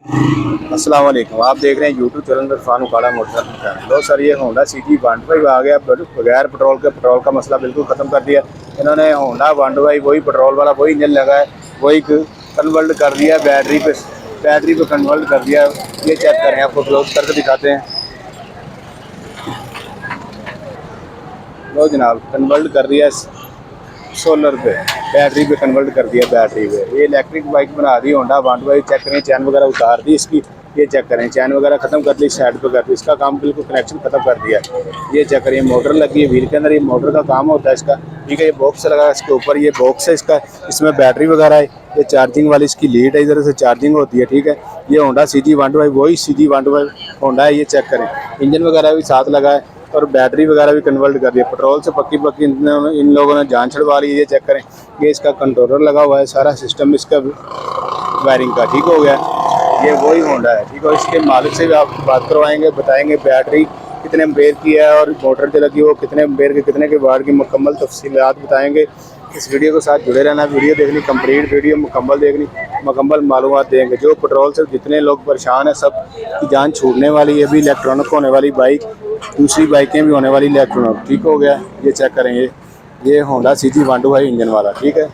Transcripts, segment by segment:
अस्सलाम वालेकुम। आप देख रहे हैं YouTube channel Irfan Ukada motorcycle. लो सर, ये होंडा सिटी 125 आ गया। बगैर पेट्रोल का मसला बिल्कुल ख़त्म कर दिया इन्होंने। होंडा 125 वही पेट्रोल वाला वही इंजन लगा है, वही कन्वर्ट कर दिया बैटरी पे कन्वर्ट कर दिया। ये चेक करें, आपको क्लोज करके दिखाते हैं। लो जनाब, कन्वर्ट कर दिया सोलर पे, बैटरी पे कन्वर्ट कर दिया बैटरी पे। ये इलेक्ट्रिक बाइक बना दी होंडा 125। चेक करें, चैन वगैरह उतार दी इसकी। ये चेक करें, चैन वगैरह खत्म कर दी, साइड पे कर दी, इसका काम बिल्कुल कनेक्शन खत्म कर दिया। ये चेक करें, मोटर लगी है व्हील के अंदर। ये मोटर का काम होता है इसका, ठीक है। ये बॉक्स लगा है इसके ऊपर, ये बॉक्स है इसका, इसमें बैटरी वगैरह है। ये चार्जिंग वाली इसकी लीड है, इधर से चार्जिंग होती है, ठीक है। ये होंडा CG 125 वही CG 125 होंडा है। ये चेक करें, इंजन वगैरह भी साथ लगा है और बैटरी वगैरह भी कन्वर्ट कर दिया। पेट्रोल से पक्की इन लोगों ने जान छड़वा ली है। ये चेक करें, ये इसका कंट्रोलर लगा हुआ है, सारा सिस्टम इसका वायरिंग का ठीक हो गया। ये वही होंडा है, ठीक है। इसके मालिक से भी आप बात करवाएंगे, बताएंगे बैटरी कितने एम्पेयर की है और मोटर जो लगी वो कितने एम्पेयर के कितने के वाट की मुकम्मल तफसीलात बताएंगे। इस वीडियो के साथ जुड़े रहना, वीडियो देखनी, कंप्लीट वीडियो मुकम्मल देखनी, मुकम्मल मालूमात देंगे। जो पेट्रोल से जितने लोग परेशान हैं सब की जान छूटने वाली है। अभी इलेक्ट्रॉनिक होने वाली बाइक, दूसरी बाइकें भी होने वाली इलेक्ट्रॉनिक, ठीक हो गया। ये चेक करेंगे, ये होंडा CG 125 इंजन वाला, ठीक है।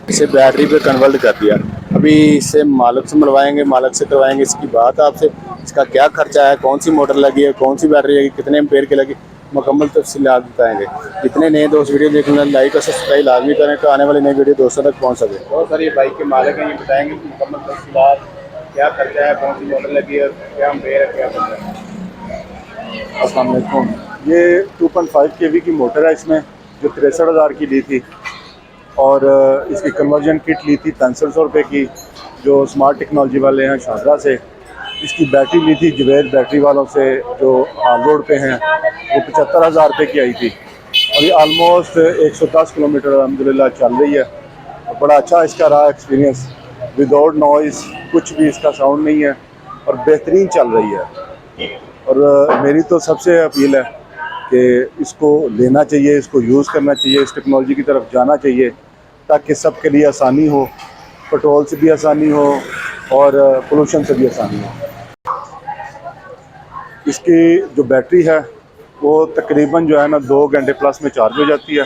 इसे बैटरी पे कन्वर्ट कर दिया। अभी इससे मालिक से मिलवाएंगे, मालिक से करवाएंगे इसकी बात आपसे। इसका क्या खर्चा है, कौन सी मोटर लगी है, कौन सी बैटरी लगी, कितने एम्पेयर की लगी, मुकम्मल तफसीलात बताएंगे। जितने नए दोस्त वीडियो देखना, लाइक और सब्सक्राइब लाजमी करें तो आने वाली नई वीडियो दोस्तों तक पहुंच सके। बहुत सारी बाइक के मालिक हैं, ये बताएंगे कि मुकम्मल तफसीलात, क्या खर्चा है, कौन सी मोटर लगी है, क्या एम्पेयर है, क्या खर्चा है। अस्सलाम वालेकुम। ये 2.5 kV की मोटर है इसमें, जो 63,000 की ली थी। और इसकी कन्वर्जन किट ली थी 6500 रुपये की, जो स्मार्ट टेक्नोलॉजी वाले हैं शाहदरा से। इसकी बैटरी ली थी जुबैर बैटरी वालों से, जो हाल रोड पे हैं। वो 75,000 रुपये की आई थी और ये आलमोस्ट 110 किलोमीटर अलहमदिल्ला चल रही है। और बड़ा अच्छा इसका रहा एक्सपीरियंस, विदाउट नॉइज़, कुछ भी इसका साउंड नहीं है और बेहतरीन चल रही है। और मेरी तो सबसे अपील है कि इसको लेना चाहिए, इसको यूज़ करना चाहिए, इस टेक्नोलॉजी की तरफ जाना चाहिए, ताकि सबके लिए आसानी हो, पेट्रोल से भी आसानी हो और पोल्यूशन से भी आसानी हो। इसकी जो बैटरी है वो तकरीबन जो है ना 2 घंटे प्लस में चार्ज हो जाती है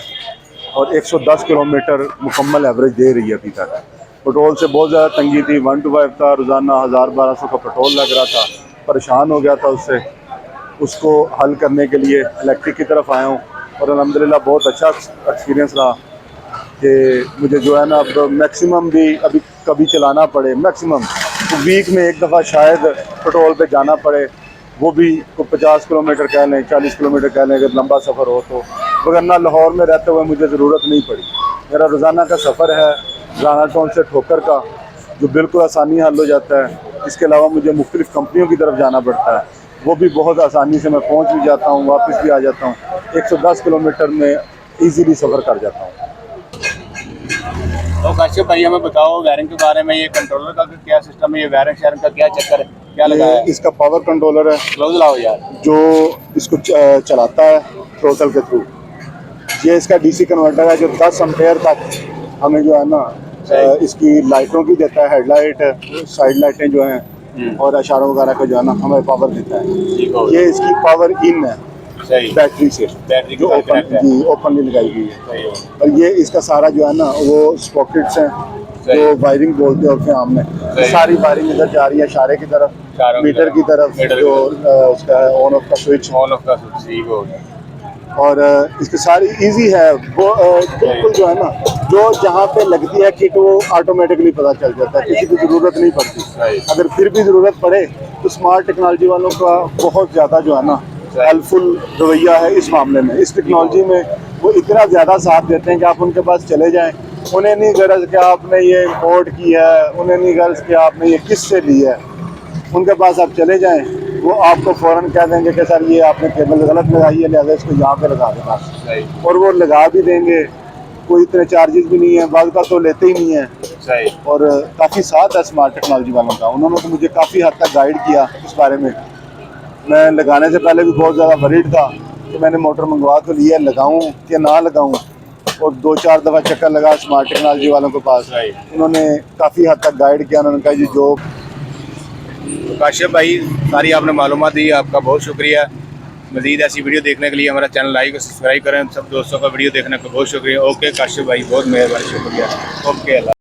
और 110 किलोमीटर मुकम्मल एवरेज दे रही है अभी तक। पेट्रोल से बहुत ज़्यादा तंगी थी, 125 था, रोज़ाना 1000-1200 का पेट्रोल लग रहा था, परेशान हो गया था उससे। उसको हल करने के लिए इलेक्ट्रिक की तरफ आया हूँ और अल्हम्दुलिल्लाह बहुत अच्छा एक्सपीरियंस रहा कि मुझे जो है ना अब मैक्सिमम भी अभी कभी चलाना पड़े, मैक्सिमम वीक में एक दफ़ा शायद पेट्रोल पे जाना पड़े, वो भी 50 किलोमीटर कह लें, 40 किलोमीटर कह लें, अगर लंबा सफ़र हो तो। वरना लाहौर में रहते हुए मुझे ज़रूरत नहीं पड़ी। मेरा रोज़ाना का सफ़र है राना टाउन से ठोकर का, जो बिल्कुल आसानी हल हो जाता है। इसके अलावा मुझे मुख्तलिफ़ कंपनियों की तरफ जाना पड़ता है, वो भी बहुत आसानी से मैं पहुंच भी जाता हूं, वापस भी आ जाता हूं। 110 किलोमीटर में इजीली सफ़र कर जाता हूं। तो काशिफ भाई हमें बताओ वायरिंग के बारे में, ये कंट्रोलर का क्या सिस्टम है, ये वायरिंग शेयरिंग का क्या चक्कर है, क्या लगाया है? इसका पावर कंट्रोलर है, क्लोज लाओ यार, जो इसको चलाता है थ्रोटल के थ्रू। ये इसका DC कन्वर्टर है, जो 10 एम्पेयर तक हमें जो है ना इसकी लाइटों की देता है, हेडलाइट, साइड लाइटें जो हैं और इशारों वगैरह का जो है ना हमें पावर देता है। ये इसकी पावर इन है बैटरी से, बैटरी जो ओपनली लगाई गई है। और ये इसका सारा जो है ना वो स्पॉकेट्स हैं, जो वायरिंग बोलते होते हैं हमने, सारी वायरिंग इधर जा रही है इशारे की तरफ, मीटर की तरफ, जो उसका ऑन ऑफ का स्विच, ठीक हो गया। और इसकी सारी इजी है। वो बिल्कुल जो है ना, जो जहाँ पे लगती है किट वो ऑटोमेटिकली पता चल जाता है, किसी की ज़रूरत नहीं पड़ती। अगर फिर भी ज़रूरत पड़े तो स्मार्ट टेक्नोलॉजी वालों का बहुत ज़्यादा जो है ना हेल्पफुल रवैया है इस मामले में। इस टेक्नोलॉजी में वो इतना ज़्यादा साथ देते हैं कि आप उनके पास चले जाएँ, उन्हें नहीं गर्ज कि आपने ये इम्पोर्ट की है, उन्हें नहीं गर्ज कि आपने ये किससे ली है। उनके पास आप चले जाएं, वो आपको फ़ौरन कह देंगे कि सर ये आपने केबल गलत लगाई है, लिहाजा इसको यहाँ पे लगा देना, और वो लगा भी देंगे। कोई इतने चार्जेस भी नहीं है, बाद का तो लेते ही नहीं है। और काफ़ी साथ है स्मार्ट टेक्नोलॉजी वालों का, उन्होंने तो मुझे काफ़ी हद तक गाइड किया इस बारे में। मैं लगाने से पहले भी बहुत ज़्यादा वरीड था कि मैंने मोटर मंगवा तो लिया, लगाऊँ कि ना लगाऊँ, और 2-4 दफ़ा चक्कर लगा स्मार्ट टेक्नोलॉजी वालों के पास। उन्होंने काफ़ी हद तक गाइड किया, उन्होंने कहा जी जो काशिफ भाई, सारी आपने मालूमात दी, आपका बहुत शुक्रिया। मज़ीद ऐसी वीडियो देखने के लिए हमारा चैनल लाइक सब्सक्राइब करें। सब दोस्तों का वीडियो देखने का बहुत शुक्रिया। ओके काशिफ भाई, बहुत मेहरबानी, शुक्रिया। ओके अल्लाह।